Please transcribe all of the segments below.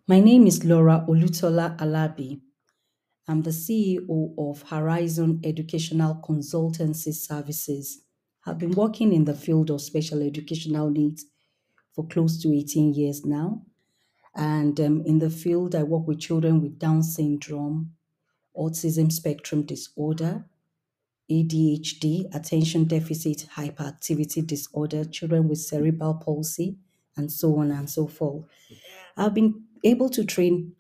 My name is Laura Olutola Alabi. I'm the CEO of HERizon Educational Consultancy Services. I've been working in the field of special educational needs for close to 18 years now. And in the field, I work with children with Down syndrome, autism spectrum disorder, ADHD, attention deficit hyperactivity disorder, children with cerebral palsy, and so on and so forth. I've been able to train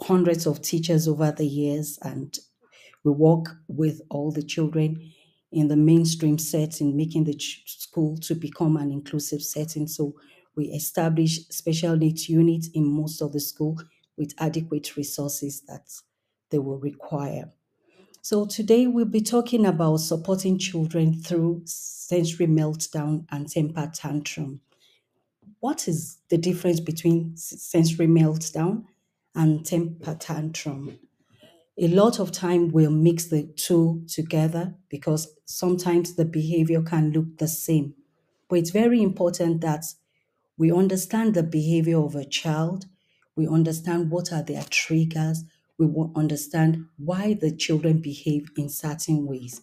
hundreds of teachers over the years, and we work with all the children in the mainstream setting, making the school to become an inclusive setting. So we establish special needs units in most of the school with adequate resources that they will require. So today we'll be talking about supporting children through sensory meltdown and temper tantrum. What is the difference between sensory meltdown and temper tantrum? A lot of time we'll mix the two together because sometimes the behavior can look the same. But it's very important that we understand the behavior of a child, we understand what are their triggers, we will understand why the children behave in certain ways.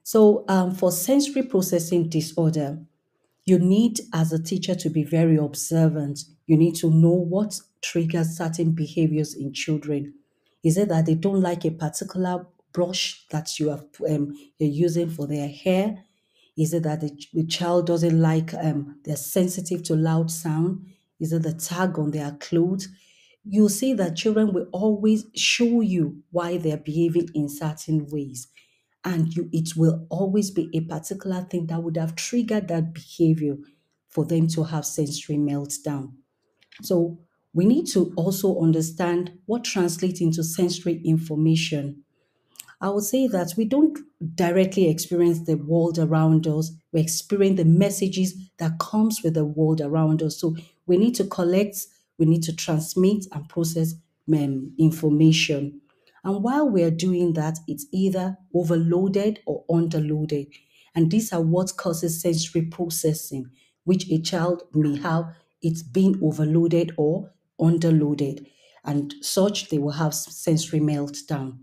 So, for sensory processing disorder, you need, as a teacher, to be very observant. You need to know what triggers certain behaviors in children. Is it that they don't like a particular brush that you're using for their hair? Is it that the child doesn't like, they're sensitive to loud sound? Is it the tag on their clothes? You'll see that children will always show you why they're behaving in certain ways. And it will always be a particular thing that would have triggered that behavior for them to have sensory meltdown. So we need to also understand what translates into sensory information. I would say that we don't directly experience the world around us. We experience the messages that comes with the world around us. So we need to collect, we need to transmit and process information. And while we're doing that, it's either overloaded or underloaded. And these are what causes sensory processing, which a child may have it's being overloaded or underloaded. And such they will have sensory meltdown.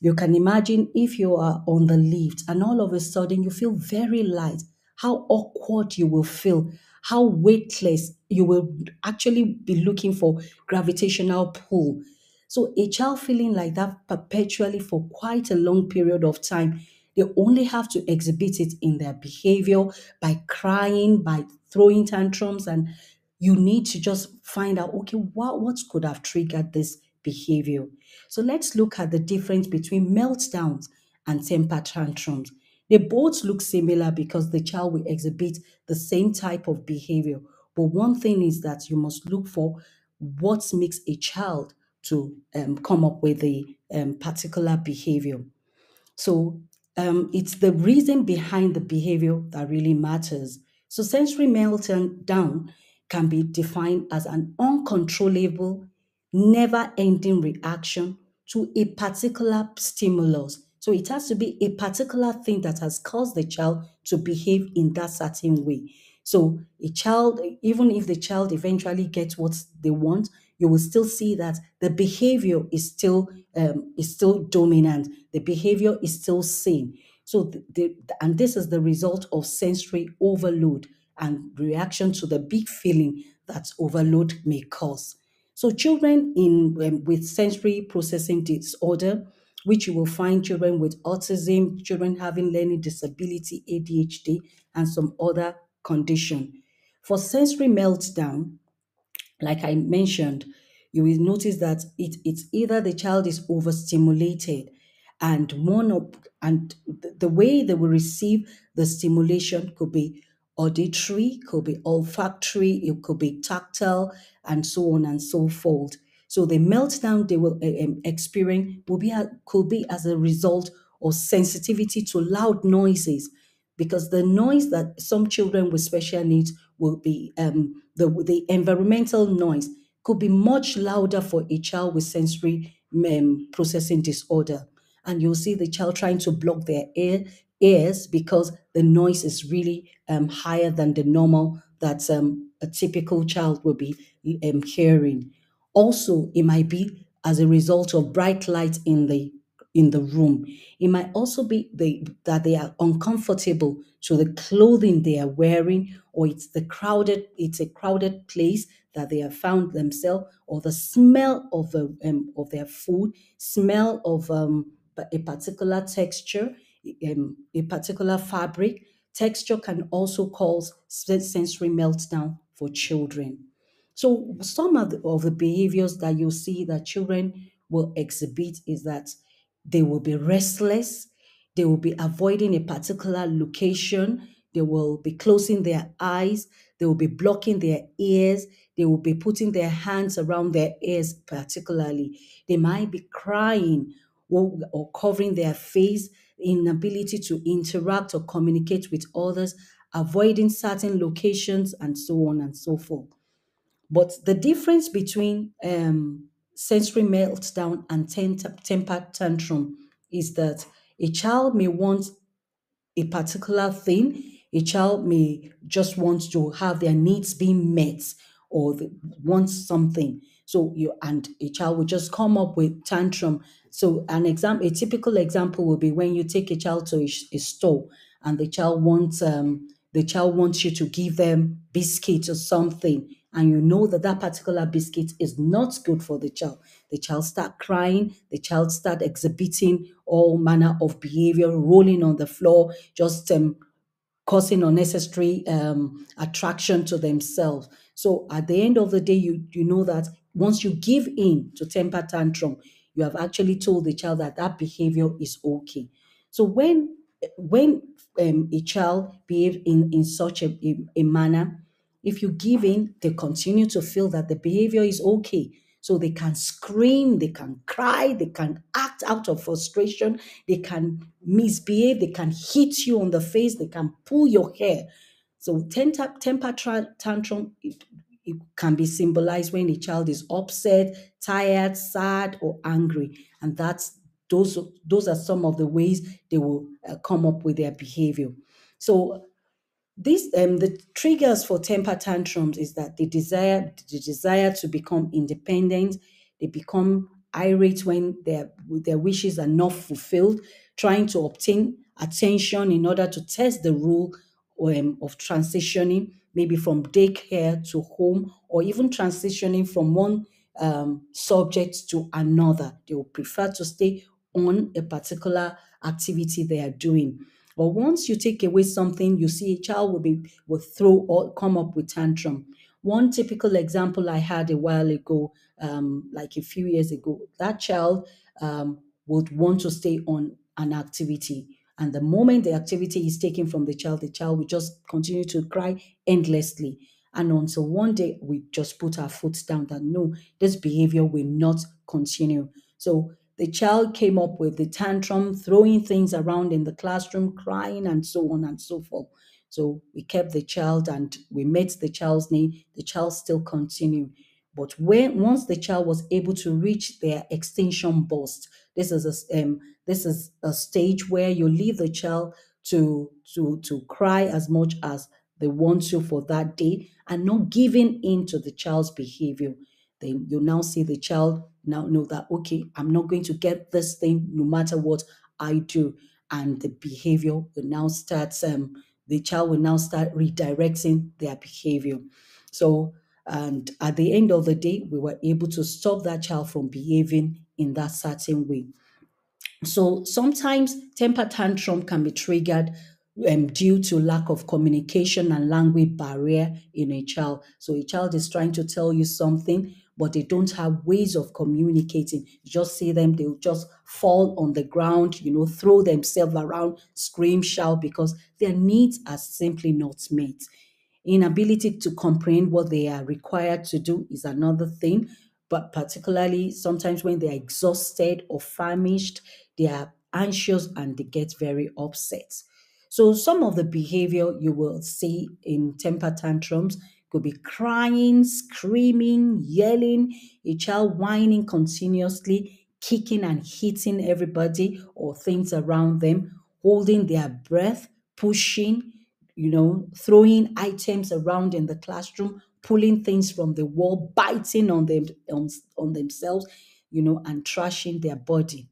You can imagine if you are on the lift and all of a sudden you feel very light, how awkward you will feel, how weightless you will actually be looking for gravitational pull. So, a child feeling like that perpetually for quite a long period of time, they only have to exhibit it in their behavior by crying, by throwing tantrums, and you need to just find out okay, what could have triggered this behavior. So let's look at the difference between meltdowns and temper tantrums. They both look similar because the child will exhibit the same type of behavior. But one thing is that you must look for what makes a child to come up with a particular behavior. So it's the reason behind the behavior that really matters. So sensory meltdown can be defined as an uncontrollable, never-ending reaction to a particular stimulus. So it has to be a particular thing that has caused the child to behave in that certain way. So a child, even if the child eventually gets what they want, you will still see that the behavior is still dominant. The behavior is still same. So and this is the result of sensory overload and reaction to the big feeling that overload may cause. So children in with sensory processing disorder, which you will find children with autism, children having learning disability, ADHD, and some other condition. For sensory meltdown, like I mentioned, you will notice that it's either the child is overstimulated and the way they will receive the stimulation could be auditory, could be olfactory, it could be tactile, and so on and so forth. So the meltdown they will experience could be as a result of sensitivity to loud noises, because the noise that some children with special needs will be the environmental noise could be much louder for a child with sensory processing disorder, and you'll see the child trying to block their ears because the noise is really higher than the normal that a typical child will be hearing. Also, it might be as a result of bright light in the room. It might also be that they are uncomfortable to the clothing they are wearing, or it's a crowded place that they have found themselves, or the smell of their food, smell of a particular texture, a particular fabric. Texture can also cause sensory meltdown for children. So some of the behaviors that you see that children will exhibit is that they will be restless, they will be avoiding a particular location, they will be closing their eyes, they will be blocking their ears, they will be putting their hands around their ears particularly. They might be crying or covering their face, inability to interact or communicate with others, avoiding certain locations, and so on and so forth. But the difference between sensory meltdown and temper tantrum is that a child may want a particular thing. A child may just want to have their needs being met, or want something. So and a child will just come up with tantrum. So a typical example will be when you take a child to a store, and the child wants you to give them biscuit or something, and you know that that particular biscuit is not good for the child. The child start crying, the child start exhibiting all manner of behavior, rolling on the floor, just causing unnecessary attraction to themselves. So at the end of the day, you know that once you give in to temper tantrum, you have actually told the child that that behavior is okay. So when a child behave in such a manner, if you give in, they continue to feel that the behavior is okay. So they can scream, they can cry, they can act out of frustration, they can misbehave, they can hit you on the face, they can pull your hair. So tantrum, it can be symbolized when a child is upset, tired, sad, or angry. And those are some of the ways they will come up with their behavior. So the triggers for temper tantrums is that the desire to become independent. They become irate when their wishes are not fulfilled, trying to obtain attention in order to test the rule of transitioning, maybe from daycare to home, or even transitioning from one subject to another. They will prefer to stay on a particular activity they are doing. But once you take away something, you see a child will throw or come up with tantrum. One typical example I had a while ago, like a few years ago, that child would want to stay on an activity. And the moment the activity is taken from the child will just continue to cry endlessly. And until one day we just put our foot down that no, this behavior will not continue. So the child came up with the tantrum, throwing things around in the classroom, crying, and so on and so forth. So we kept the child and we met the child's need. The child still continued. But once the child was able to reach their extinction burst, this is a stage where you leave the child to cry as much as they want to for that day, and not giving in to the child's behavior. Then you now see the child now know that, okay, I'm not going to get this thing no matter what I do. And the behavior will now start, the child will now start redirecting their behavior. So, and at the end of the day, we were able to stop that child from behaving in that certain way. So sometimes temper tantrum can be triggered due to lack of communication and language barrier in a child. So a child is trying to tell you something, but they don't have ways of communicating. You just see them, they'll just fall on the ground, throw themselves around, scream, shout, because their needs are simply not met. Inability to comprehend what they are required to do is another thing, but particularly sometimes when they're exhausted or famished, they are anxious and they get very upset. So some of the behavior you will see in temper tantrums could be crying, screaming, yelling, a child whining continuously, kicking and hitting everybody or things around them, holding their breath, pushing, throwing items around in the classroom, pulling things from the wall, biting on them on themselves, and trashing their body.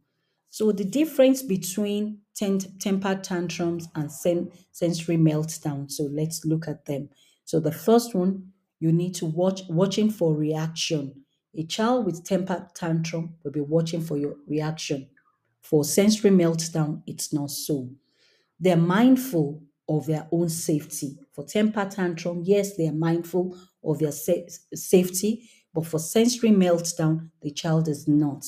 So the difference between temper tantrums and sensory meltdown. So let's look at them. So the first one, you need to watching for reaction. A child with temper tantrum will be watching for your reaction. For sensory meltdown, it's not so. They're mindful of their own safety. For temper tantrum, yes, they are mindful of their safety, but for sensory meltdown, the child is not.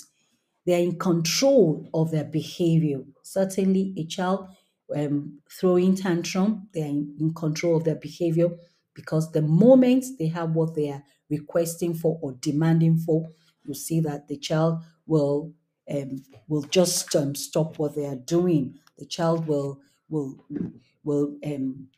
They are in control of their behavior. Certainly, a child throwing tantrum, they are in control of their behavior because the moment they have what they are requesting for or demanding for, you see that the child will just stop what they are doing. The child will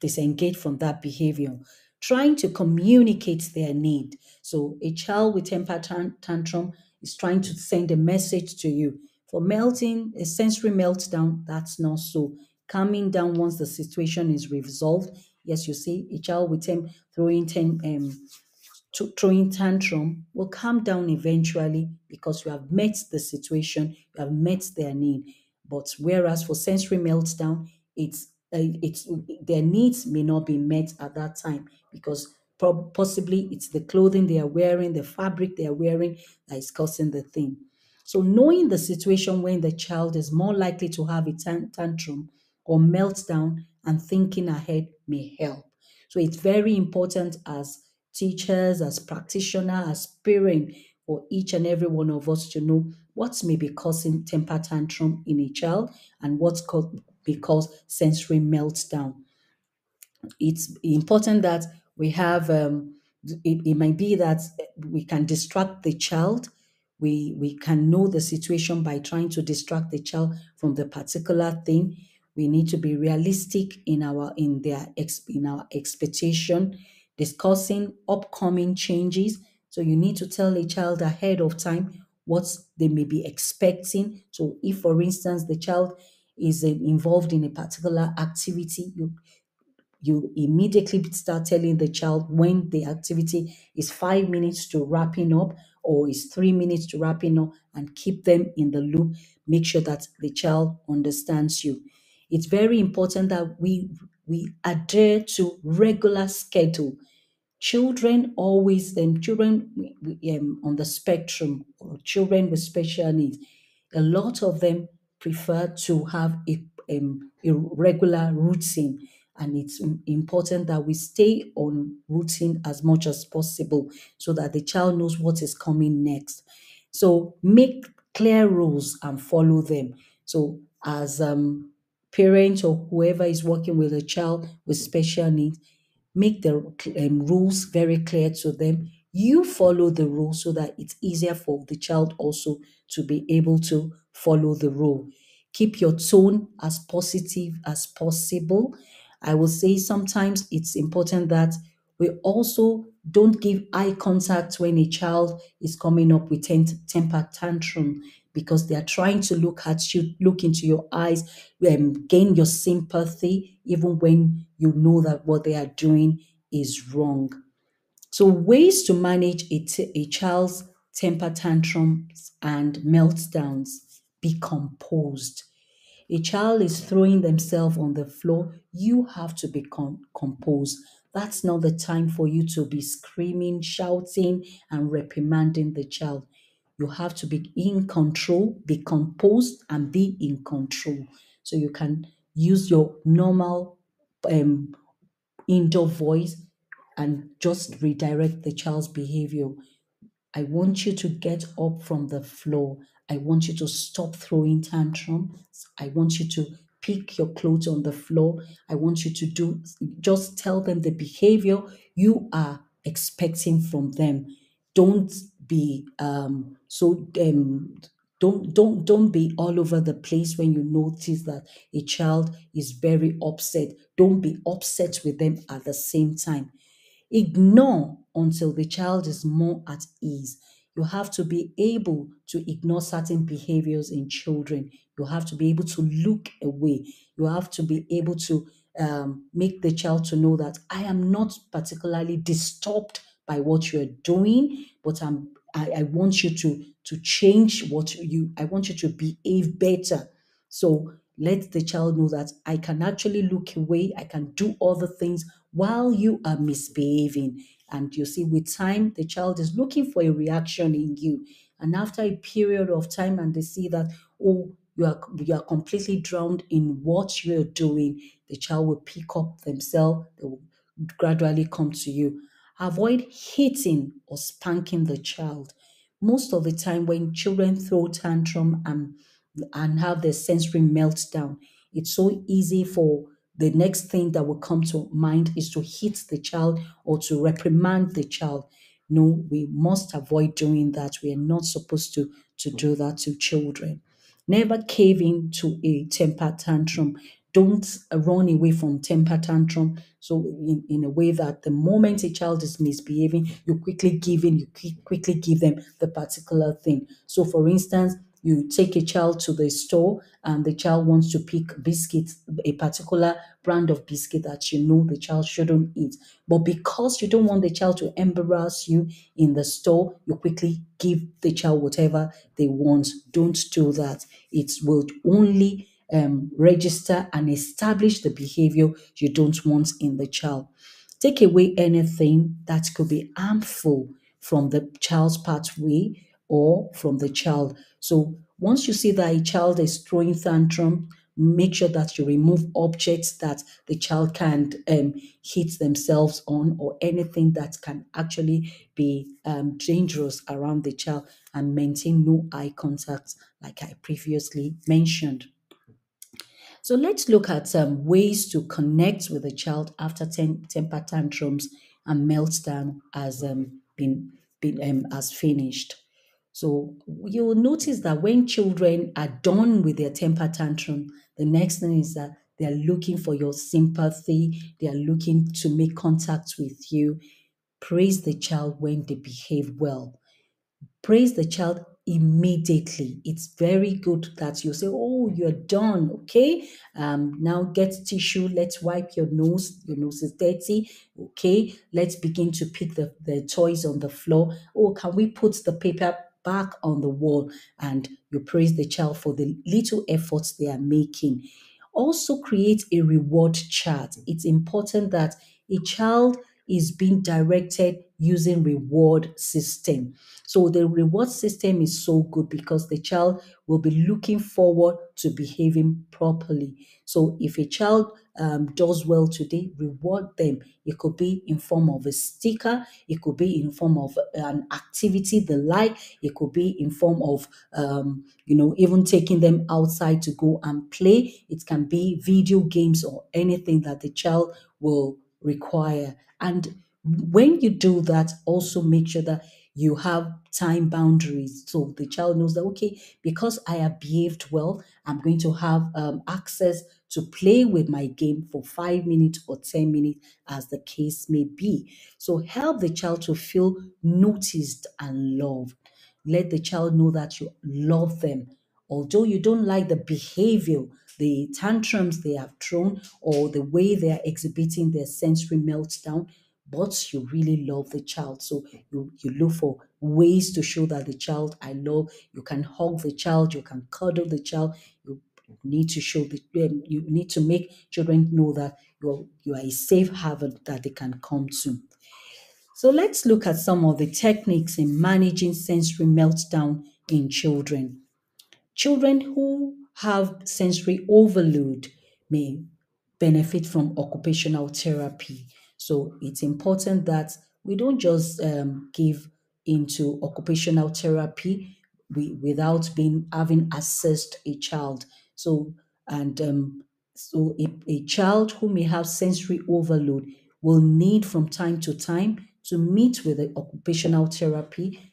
disengage from that behavior, trying to communicate their need. So a child with temper tantrum is trying to send a message to you. For melting, a sensory meltdown, that's not so. Calming down once the situation is resolved. Yes, you see, a child with throwing tantrum will calm down eventually because you have met the situation, you have met their need. But whereas for sensory meltdown, it's their needs may not be met at that time because possibly it's the clothing they are wearing, the fabric they are wearing that is causing the thing. So knowing the situation when the child is more likely to have a tantrum or meltdown and thinking ahead may help. So it's very important as teachers, as practitioners, as parents, for each and every one of us to know what may be causing temper tantrum in a child and what could be caused sensory meltdown. It's important that we have it might be that we can distract the child. We can know the situation by trying to distract the child from the particular thing. We need to be realistic in our expectation, discussing upcoming changes. So you need to tell a child ahead of time what they may be expecting. So if, for instance, the child is involved in a particular activity, you immediately start telling the child when the activity is 5 minutes to wrapping up or is 3 minutes to wrapping up, and keep them in the loop. Make sure that the child understands you. It's very important that we adhere to regular schedule. Children on the spectrum, or children with special needs, a lot of them prefer to have a regular routine, and it's important that we stay on routine as much as possible so that the child knows what is coming next. So make clear rules and follow them. So as parents or whoever is working with a child with special needs, make the rules very clear to them. You follow the rule so that it's easier for the child also to be able to follow the rule. Keep your tone as positive as possible. I will say sometimes it's important that we also don't give eye contact when a child is coming up with temper tantrum, because they are trying to look at you, look into your eyes, gain your sympathy, even when you know that what they are doing is wrong. So, ways to manage a child's temper tantrums and meltdowns: be composed. A child is throwing themselves on the floor, you have to be composed. That's not the time for you to be screaming, shouting, and reprimanding the child. You have to be in control, be composed, and be in control. So you can use your normal um, indoor voice and just redirect the child's behavior. I want you to get up from the floor. I want you to stop throwing tantrums. I want you to pick your clothes on the floor. I want you to just tell them the behavior you are expecting from them. Don't be don't be all over the place when you notice that a child is very upset. Don't be upset with them at the same time. Ignore until the child is more at ease. You have to be able to ignore certain behaviors in children. You have to be able to look away. You have to be able to make the child to know that I am not particularly disturbed by what you're doing, but I want you to change I want you to behave better. So let the child know that I can actually look away, I can do other things while you are misbehaving. And you see, with time, the child is looking for a reaction in you. And after a period of time, and they see that, oh, you are completely drowned in what you're doing, the child will pick up themselves, they will gradually come to you. Avoid hitting or spanking the child. Most of the time, when children throw tantrum and have their sensory meltdown, it's so easy for the next thing that will come to mind is to hit the child or to reprimand the child. No, we must avoid doing that. We are not supposed to do that to children. Never cave in to a temper tantrum. Don't run away from temper tantrum. So in a way that the moment a child is misbehaving, you quickly give in, quickly give them the particular thing. So for instance, you take a child to the store and the child wants to pick biscuits, a particular brand of biscuit that you know the child shouldn't eat. But because you don't want the child to embarrass you in the store, you quickly give the child whatever they want. Don't do that. It will only register and establish the behavior you don't want in the child. Take away anything that could be harmful from the child's pathway or from the child. So once you see that a child is throwing tantrum, make sure that you remove objects that the child can hit themselves on, or anything that can actually be dangerous around the child, and maintain no eye contact, like I previously mentioned. So let's look at ways to connect with the child after temper tantrums and meltdown has been has finished. So you'll notice that when children are done with their temper tantrum, the next thing is that they are looking for your sympathy. They are looking to make contact with you. Praise the child when they behave well. Praise the child immediately. It's very good that you say, oh, you're done. Okay. Now get tissue. Let's wipe your nose. Your nose is dirty. Okay. Let's begin to pick the toys on the floor. Oh, can we put the paper back on the wall? And you praise the child for the little efforts they are making. Also create a reward chart. It's important that a child is being directed using reward system. So the reward system is so good because the child will be looking forward to behaving properly. So if a child does well today, reward them. It could be in form of a sticker. It could be in form of an activity they like. It could be in form of even taking them outside to go and play. It can be video games or anything that the child will require. And when you do that, also make sure that you have time boundaries. So the child knows that, okay, because I have behaved well, I'm going to have access to play with my game for 5 minutes or 10 minutes, as the case may be. So help the child to feel noticed and loved. Let the child know that you love them. Although you don't like the behavior, the tantrums they have thrown, or the way they are exhibiting their sensory meltdown, but you really love the child. So you look for ways to show that the child I love. You can hug the child, you can cuddle the child. You need to show you need to make children know that you are a safe haven that they can come to. So let's look at some of the techniques in managing sensory meltdown in children. Children who have sensory overload may benefit from occupational therapy. So it's important that we don't just give into occupational therapy without having assessed a child. So and so a child who may have sensory overload will need from time to time to meet with the occupational therapist,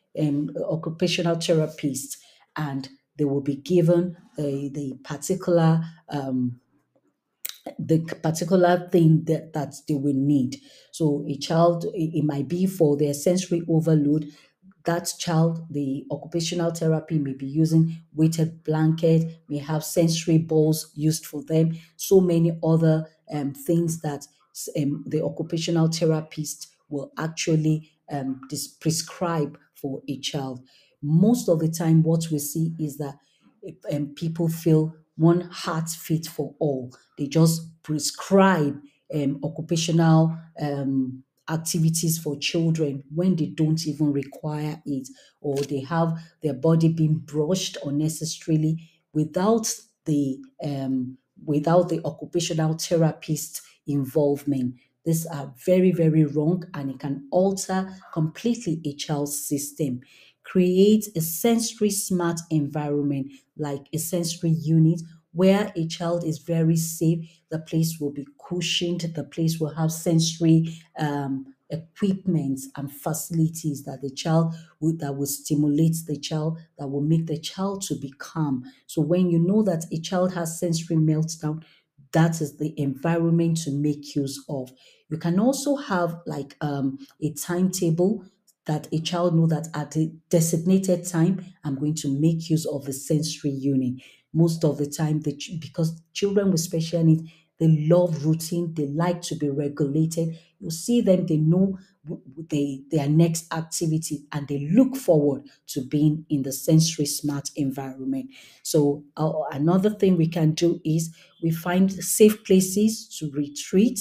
and they will be given the particular thing that they will need. So a child, it might be for their sensory overload. That child, the occupational therapy may be using weighted blanket, may have sensory balls used for them, so many other things that the occupational therapist will actually prescribe for a child. Most of the time, what we see is that people feel one heart fit for all. They just prescribe occupational activities for children when they don't even require it, or they have their body being brushed unnecessarily without the occupational therapist involvement. These are very, very wrong, and it can alter completely a child's system. Create a sensory smart environment like a sensory unit where a child is very safe. The place will be cushioned, the place will have sensory equipment and facilities that that will stimulate the child, that will make the child to be calm. So when you know that a child has sensory meltdown, that is the environment to make use of. You can also have like a timetable that a child know that at a designated time, I'm going to make use of the sensory unit. Most of the time, because children with special needs, they love routine, they like to be regulated. You see them, they know their next activity, and they look forward to being in the sensory smart environment. So another thing we can do is we find safe places to retreat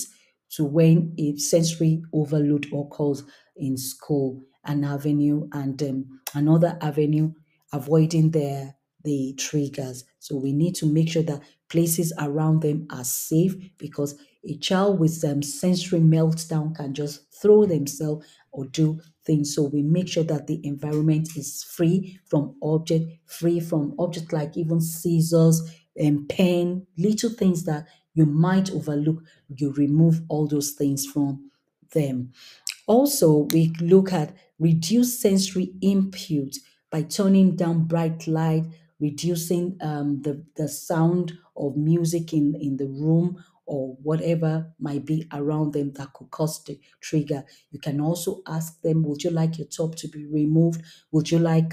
to when a sensory overload occurs in school. An avenue, and another avenue, avoiding the triggers. So we need to make sure that places around them are safe, because a child with sensory meltdown can just throw themselves or do things. So we make sure that the environment is free from objects like even scissors and pen, little things that you might overlook. You remove all those things from them. Also, we look at reduce sensory input by turning down bright light, reducing the sound of music in the room or whatever might be around them that could cause the trigger. You can also ask them, would you like your top to be removed? Would you like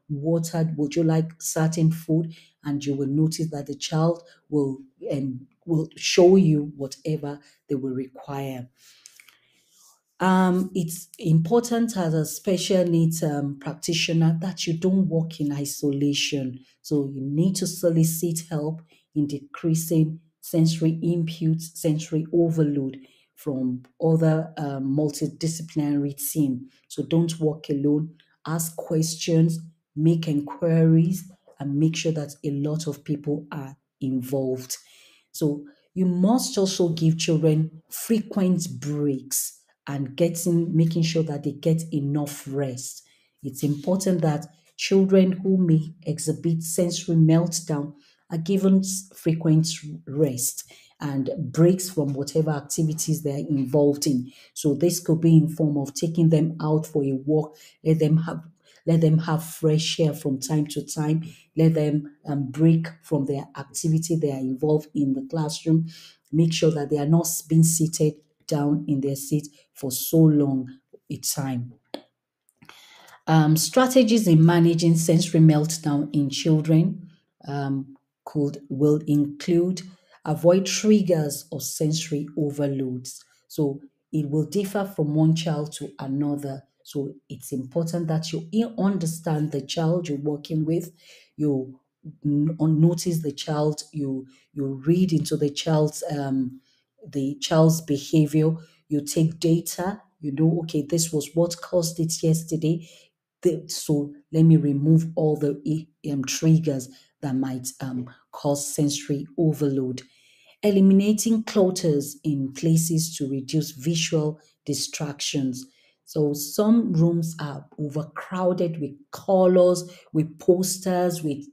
water? Would you like certain food? And you will notice that the child will show you whatever they will require. It's important as a special needs practitioner that you don't work in isolation. So you need to solicit help in decreasing sensory input, sensory overload from other multidisciplinary team. So don't work alone. Ask questions, make inquiries, and make sure that a lot of people are involved. So you must also give children frequent breaks and making sure that they get enough rest. It's important that children who may exhibit sensory meltdown are given frequent rest and breaks from whatever activities they're involved in. So this could be in form of taking them out for a walk, let them have fresh air from time to time. Let them break from their activity they are involved in the classroom. Make sure that they are not being seated down in their seat for so long a time. Strategies in managing sensory meltdown in children will include avoid triggers of sensory overloads. So it will differ from one child to another. So it's important that you understand the child you're working with. You notice the child. You read into the child's behavior. You take data. You know, okay, this was what caused it yesterday. So let me remove all the triggers that might cause sensory overload. Eliminating clutters in places to reduce visual distractions. So some rooms are overcrowded with colors, with posters, with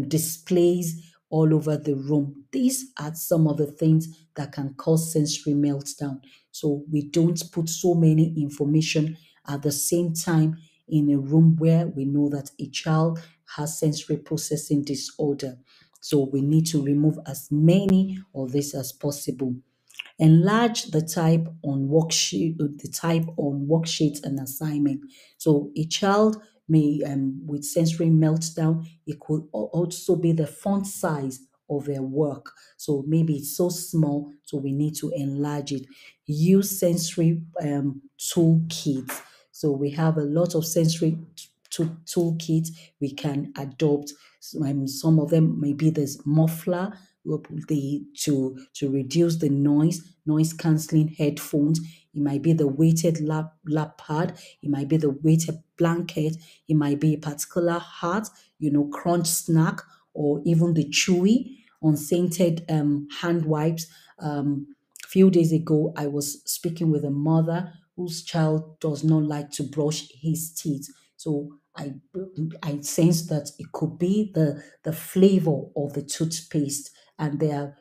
displays all over the room. These are some of the things that can cause sensory meltdown. So we don't put so many information at the same time in a room where we know that a child has sensory processing disorder. So we need to remove as many of this as possible. Enlarge the type on worksheets and assignment. So a child may with sensory meltdown, it could also be the font size of their work. So maybe it's so small, so we need to enlarge it. Use sensory toolkits. So we have a lot of sensory toolkits we can adopt. Some of them maybe there's muffler to reduce the noise cancelling headphones. It might be the weighted lap pad. It might be the weighted blanket. It might be a particular hat, crunch snack, or even the chewy unscented hand wipes. Few days ago, I was speaking with a mother whose child does not like to brush his teeth. So I sense that it could be the flavor of the toothpaste, and there are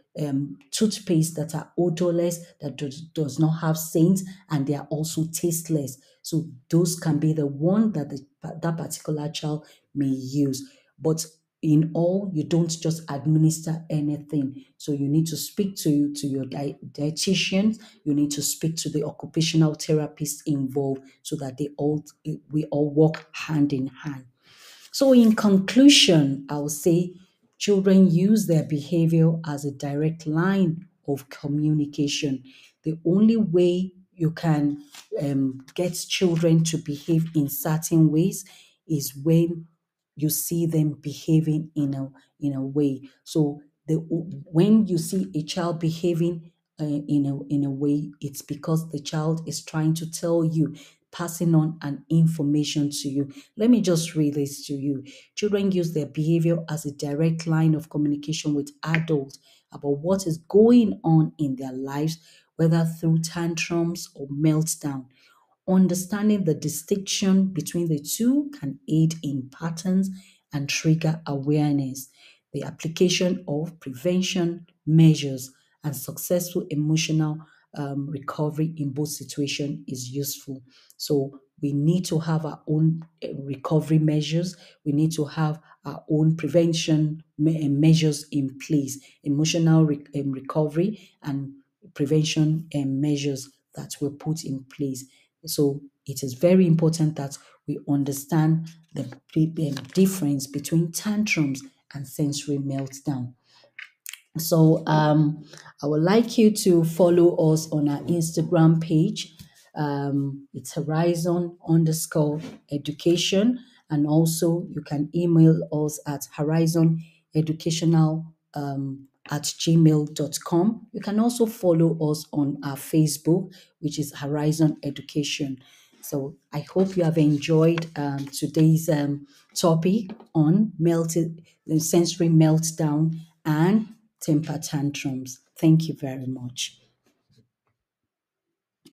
toothpaste that are odorless, that does not have scent, and they are also tasteless. So those can be the one that that particular child may use. But in all, you don't just administer anything. So you need to speak to your dietitian. You need to speak to the occupational therapist involved, so that we all work hand in hand. So, in conclusion, I will say children use their behavior as a direct line of communication. The only way you can get children to behave in certain ways is when you see them behaving in a way. So, when you see a child behaving in a way, it's because the child is trying to tell you, passing on an information to you. Let me just read this to you. Children use their behavior as a direct line of communication with adults about what is going on in their lives, whether through tantrums or meltdown. Understanding the distinction between the two can aid in patterns and trigger awareness. The application of prevention measures and successful emotional recovery in both situations is useful. So we need to have our own recovery measures. We need to have our own prevention measures in place, emotional recovery and prevention measures that were put in place. So it is very important that we understand the difference between tantrums and sensory meltdown. So I would like you to follow us on our Instagram page. It's HERizon underscore education. And also you can email us at HERizon educational at gmail.com. You can also follow us on our Facebook, which is HERizon Education. So I hope you have enjoyed today's topic on sensory meltdown and temper tantrums. Thank you very much.